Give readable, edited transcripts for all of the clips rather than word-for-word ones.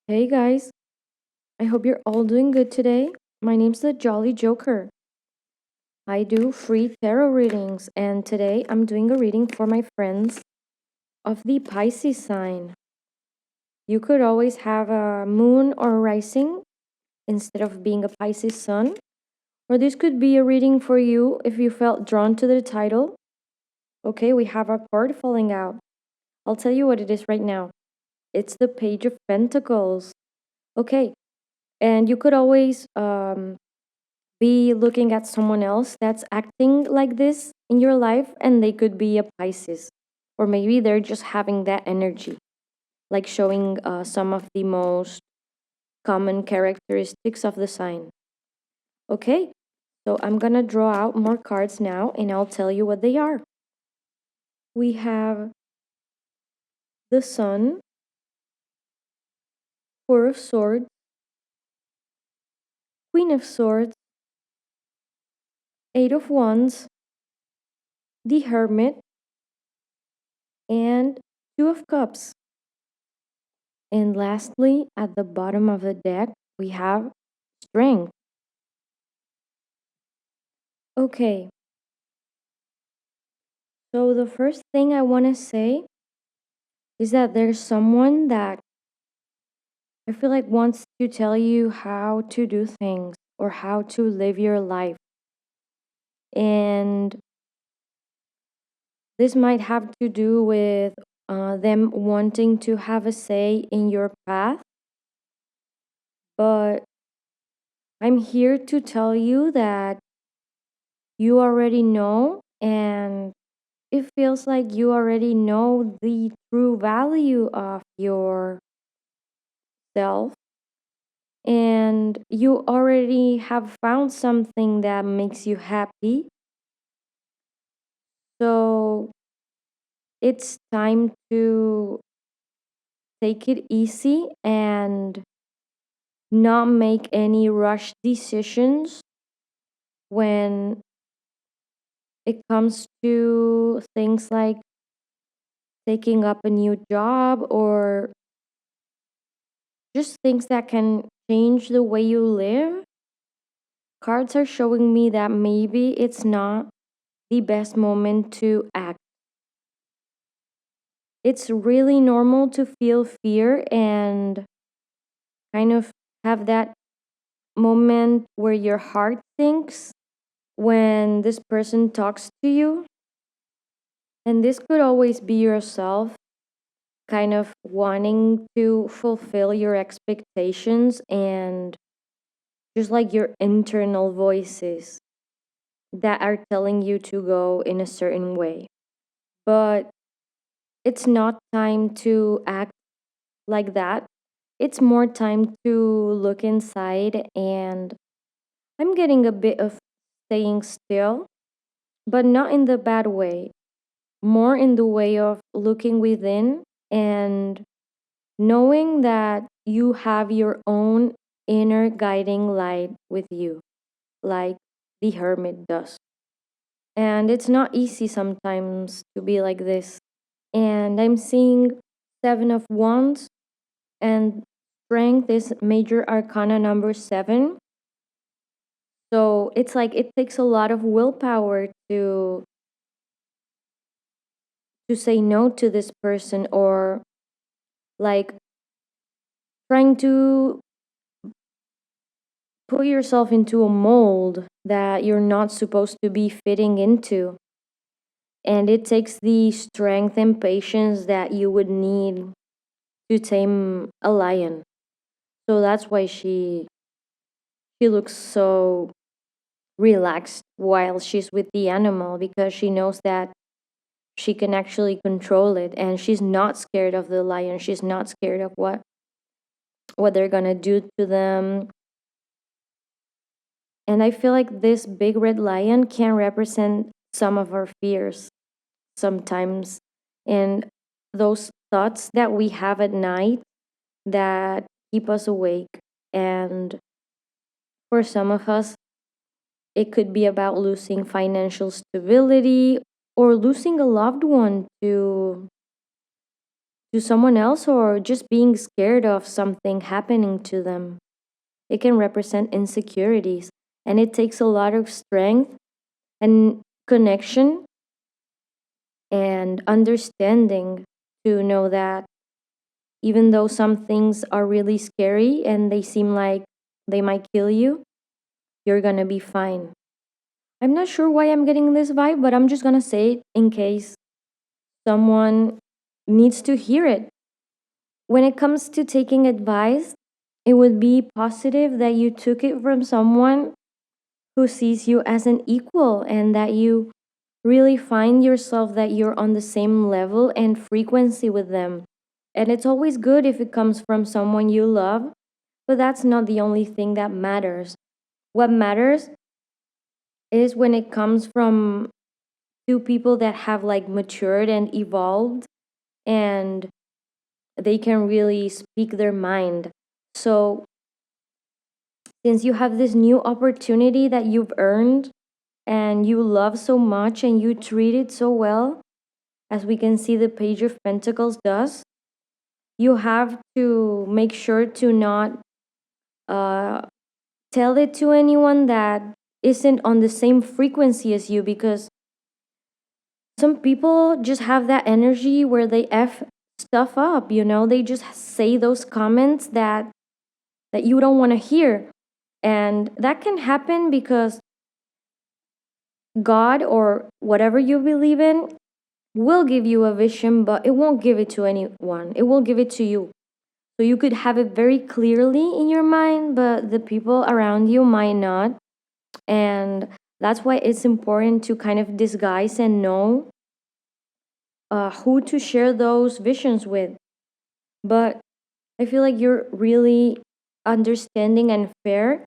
Hey guys, I hope you're all doing good today. My name's the Jolly Joker. I do free tarot readings, and today I'm doing a reading for my friends of the Pisces sign. You could always have a moon or rising instead of being a Pisces sun, or this could be a reading for you if you felt drawn to the title. Okay, we have a card falling out. I'll tell you what it is right now. It's the Page of Pentacles. Okay, and you could always be looking at someone else that's acting like this in your life, and they could be a Pisces, or maybe they're just having that energy, like showing some of the most common characteristics of the sign. Okay, so I'm gonna draw out more cards now and I'll tell you what they are. We have the Sun, Four of Swords, Queen of Swords, Eight of Wands, the Hermit, and Two of Cups. And lastly, at the bottom of the deck, we have Strength. Okay, so the first thing I want to say is that there's someone that I feel like wants to tell you how to do things or how to live your life. And this might have to do with them wanting to have a say in your path. But I'm here to tell you that you already know, and it feels like you already know the true value of yourself, and you already have found something that makes you happy. So it's time to take it easy and not make any rush decisions when it comes to things like taking up a new job or just things that can change the way you live. Cards are showing me that maybe it's not the best moment to act. It's really normal to feel fear and kind of have that moment where your heart sinks when this person talks to you. And this could always be yourself kind of wanting to fulfill your expectations and just like your internal voices that are telling you to go in a certain way. But it's not time to act like that. It's more time to look inside, and I'm getting a bit of staying still, but not in the bad way, more in the way of looking within and knowing that you have your own inner guiding light with you, like the hermit does. And it's not easy sometimes to be like this. And I'm seeing Seven of Wands, and strength is major arcana number 7. So it's like it takes a lot of willpower to say no to this person, or like trying to put yourself into a mold that you're not supposed to be fitting into. And it takes the strength and patience that you would need to tame a lion. So that's why she looks so relaxed while she's with the animal, because she knows that she can actually control it, and she's not scared of the lion. She's not scared of what they're gonna do to them. And I feel like this big red lion can represent some of our fears sometimes, and those thoughts that we have at night that keep us awake. And for some of us, it could be about losing financial stability or losing a loved one to someone else or just being scared of something happening to them. It can represent insecurities, and it takes a lot of strength and connection and understanding to know that even though some things are really scary and they seem like they might kill you, you're gonna be fine. I'm not sure why I'm getting this vibe, but I'm just gonna say it in case someone needs to hear it. When it comes to taking advice, it would be positive that you took it from someone who sees you as an equal and that you really find yourself that you're on the same level and frequency with them. And it's always good if it comes from someone you love, but that's not the only thing that matters. What matters is when it comes from two people that have like matured and evolved and they can really speak their mind. So, since you have this new opportunity that you've earned and you love so much and you treat it so well, as we can see the Page of Pentacles does, you have to make sure to not uh, tell it to anyone that isn't on the same frequency as you, because some people just have that energy where they F stuff up, they just say those comments that you don't want to hear. And that can happen because God or whatever you believe in will give you a vision, but it won't give it to anyone. It will give it to you. So you could have it very clearly in your mind, but the people around you might not. And that's why it's important to kind of disguise and know who to share those visions with. But I feel like you're really understanding and fair,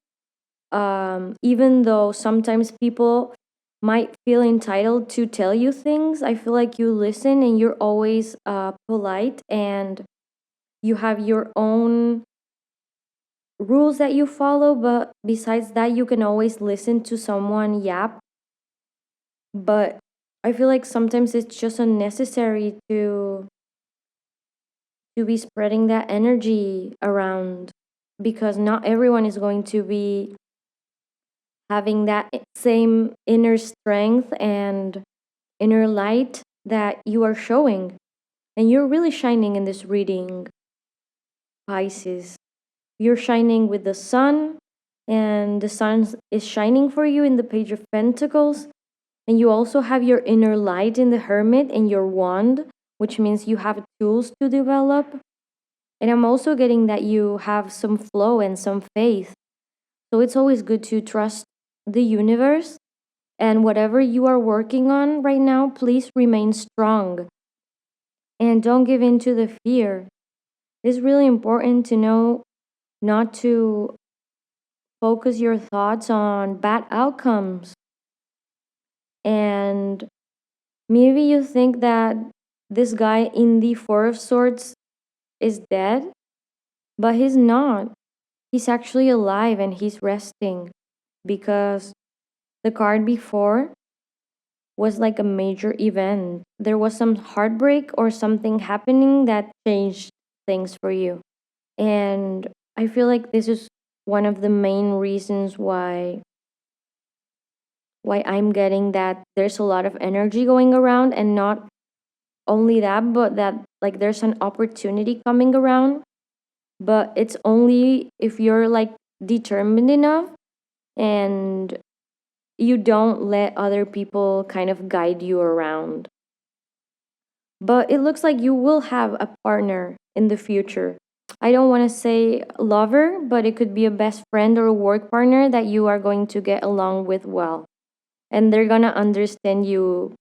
even though sometimes people might feel entitled to tell you things. I feel like you listen and you're always polite and you have your own rules that you follow. But besides that, you can always listen to someone yap. But I feel like sometimes it's just unnecessary to be spreading that energy around, because not everyone is going to be having that same inner strength and inner light that you are showing. And you're really shining in this reading, Pisces. You're shining with the sun, and the sun is shining for you in the Page of Pentacles. And you also have your inner light in the Hermit and your wand, which means you have tools to develop. And I'm also getting that you have some flow and some faith. So it's always good to trust the universe. And whatever you are working on right now, please remain strong and don't give in to the fear. It's really important to know not to focus your thoughts on bad outcomes. And maybe you think that this guy in the Four of Swords is dead, but he's not. He's actually alive and he's resting, because the card before was like a major event. There was some heartbreak or something happening that changed things for you. And I feel like this is one of the main reasons why I'm getting that there's a lot of energy going around, and not only that, but that like there's an opportunity coming around, but it's only if you're like determined enough and you don't let other people kind of guide you around. But it looks like you will have a partner in the future. I don't want to say lover, but it could be a best friend or a work partner that you are going to get along with well. And they're going to understand you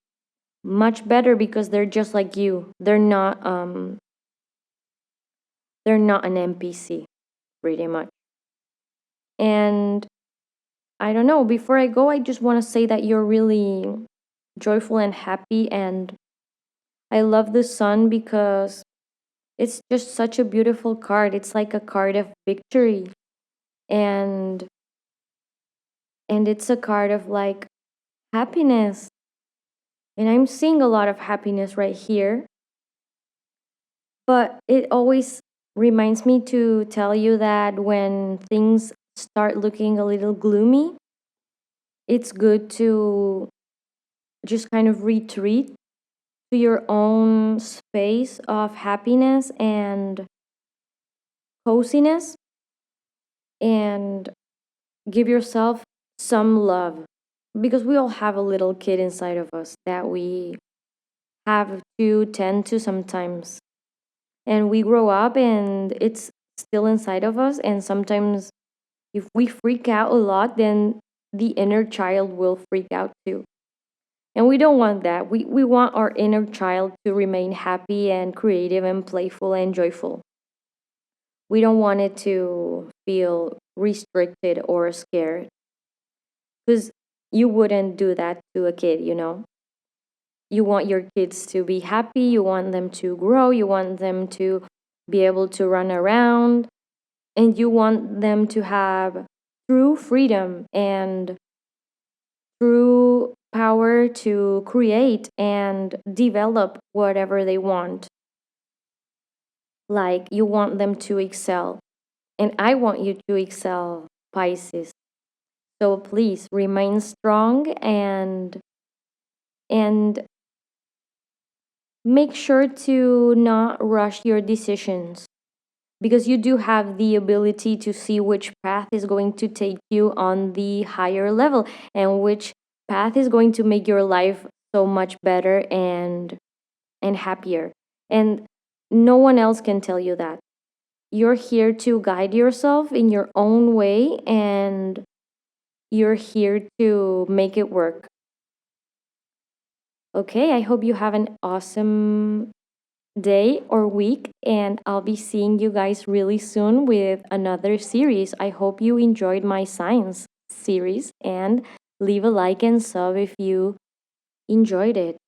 much better because they're just like you. They're not an NPC pretty much. And I don't know, before I go, I just want to say that you're really joyful and happy, and I love the sun because it's just such a beautiful card. It's like a card of victory. And it's a card of like happiness. And I'm seeing a lot of happiness right here. But it always reminds me to tell you that when things start looking a little gloomy, it's good to just kind of retreat to your own space of happiness and coziness and give yourself some love, because we all have a little kid inside of us that we have to tend to sometimes. And we grow up and it's still inside of us. And sometimes, if we freak out a lot, then the inner child will freak out too. And we don't want that. We want our inner child to remain happy and creative and playful and joyful. We don't want it to feel restricted or scared, because you wouldn't do that to a kid, you know? You want your kids to be happy, you want them to grow, you want them to be able to run around, and you want them to have true freedom and true power to create and develop whatever they want. Like, you want them to excel, and I want you to excel, Pisces. So please remain strong and make sure to not rush your decisions, because you do have the ability to see which path is going to take you on the higher level and which path is going to make your life so much better and happier. And no one else can tell you that. You're here to guide yourself in your own way, and you're here to make it work. Okay, I hope you have an awesome day or week, and I'll be seeing you guys really soon with another series. I hope you enjoyed my science series, and leave a like and sub if you enjoyed it.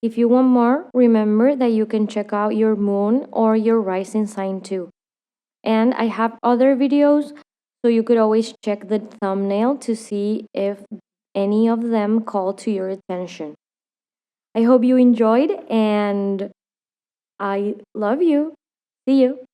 If you want more, remember that you can check out your moon or your rising sign too. And I have other videos, so you could always check the thumbnail to see if any of them call to your attention. I hope you enjoyed, and I love you. See you.